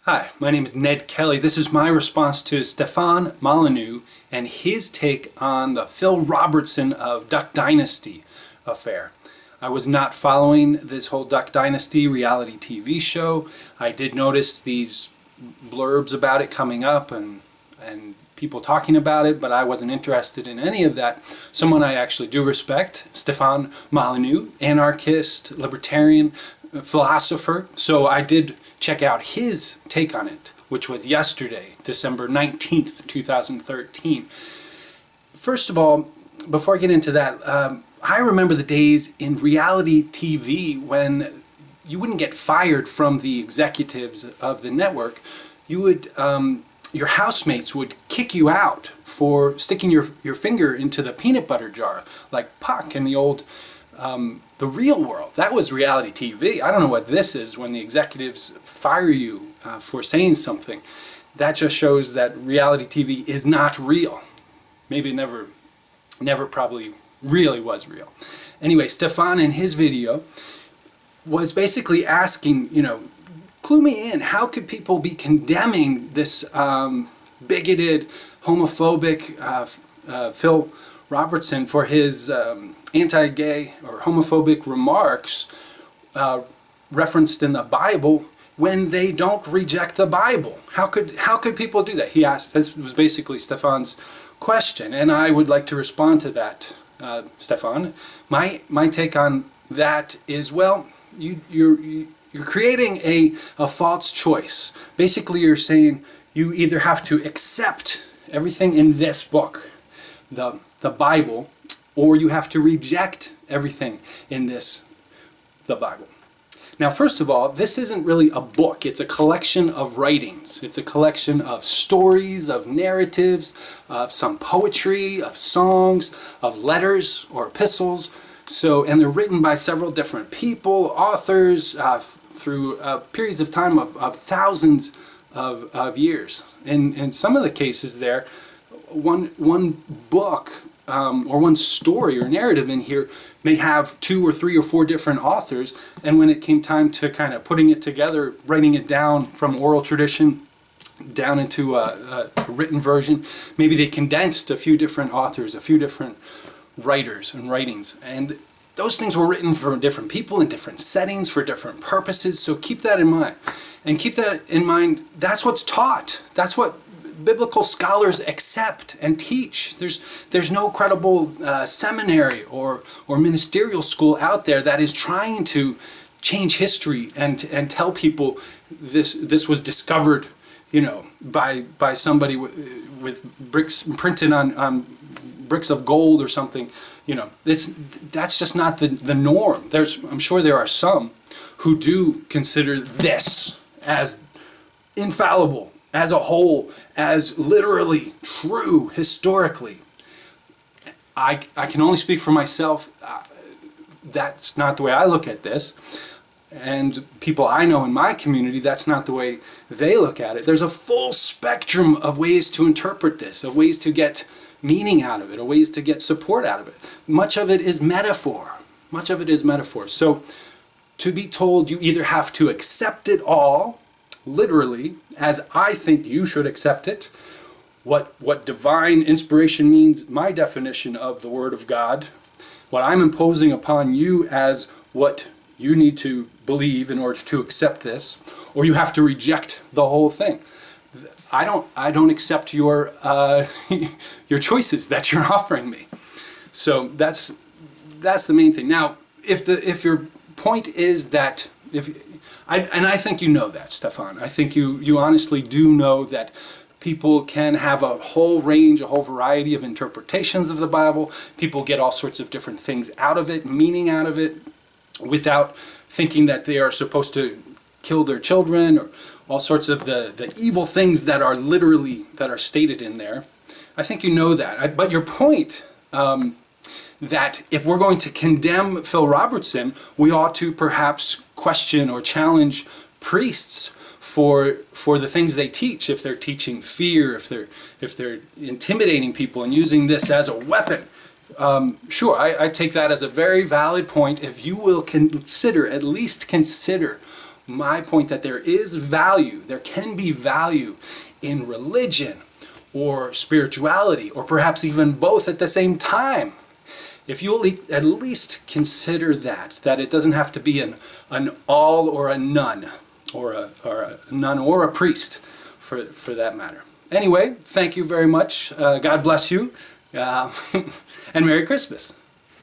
Hi, my name is Ned Kelly. This is my response to Stefan Molyneux and his take on the Phil Robertson of Duck Dynasty affair. I was not following this whole Duck Dynasty reality TV show. I did notice these blurbs about it coming up and people talking about it, but I wasn't interested in any of that. Someone I actually do respect, Stefan Molyneux, anarchist, libertarian, philosopher. So I did check out his take on it, which was yesterday, December 19th, 2013. First of all, before I get into that, I remember the days in reality TV when you wouldn't get fired from the executives of the network. You would, your housemates would kick you out for sticking your finger into the peanut butter jar, like Puck in the old the real world. That was reality TV. I don't know what this is when the executives fire you for saying something. That just shows that reality TV is not real. Maybe it never probably really was real. Anyway, Stefan in his video was basically asking, clue me in. How could people be condemning this bigoted, homophobic Phil Robertson for his anti-gay or homophobic remarks referenced in the Bible when they don't reject the Bible? How could people do that? He asked. This was basically Stefan's question, and I would like to respond to that, Stefan. My take on that is, well, you're creating a false choice. Basically, you're saying you either have to accept everything in this book, the Bible, or you have to reject everything in the Bible. Now, first of all, this isn't really a book. It's a collection of writings. It's a collection of stories, of narratives, of some poetry, of songs, of letters or epistles. And they're written by several different people, authors, through periods of time of thousands of years. In some of the cases there, one book or one story or narrative in here may have 2 or 3 or 4 different authors, and when it came time to kind of putting it together, writing it down from oral tradition down into a written version, maybe they condensed a few different authors, a few different writers and writings, and those things were written for different people in different settings for different purposes. So keep that in mind, and keep that in mind. That's what's taught. That's what biblical scholars accept and teach. There's no credible seminary or ministerial school out there that is trying to change history and tell people this was discovered, by somebody with bricks printed on bricks of gold or something. That's just not the norm. I'm sure there are some who do consider this as infallible, as a whole, as literally true historically. I can only speak for myself. That's not the way I look at this. And people I know in my community, that's not the way they look at it. There's a full spectrum of ways to interpret this, of ways to get meaning out of it, of ways to get support out of it. Much of it is metaphor. Much of it is metaphor. So to be told you either have to accept it all, literally, as I think you should accept it, what divine inspiration means, my definition of the Word of God, what I'm imposing upon you as what you need to believe in order to accept this, or you have to reject the whole thing. I don't accept your your choices that you're offering me. So that's the main thing. Now, if your point is that I think you know that, Stefan. I think you honestly do know that people can have a whole range, a whole variety of interpretations of the Bible. People get all sorts of different things out of it, meaning out of it, without thinking that they are supposed to kill their children or all sorts of the evil things that are stated in there. I think you know that. But your point, that if we're going to condemn Phil Robertson, we ought to perhaps question or challenge priests for the things they teach. If they're teaching fear, if they're intimidating people and using this as a weapon. Sure, I take that as a very valid point. If you will at least consider my point that there is value, there can be value in religion or spirituality, or perhaps even both at the same time. If you'll at least consider that it doesn't have to be an all or a none, or a nun or a priest, for that matter. Anyway, thank you very much. God bless you, and Merry Christmas.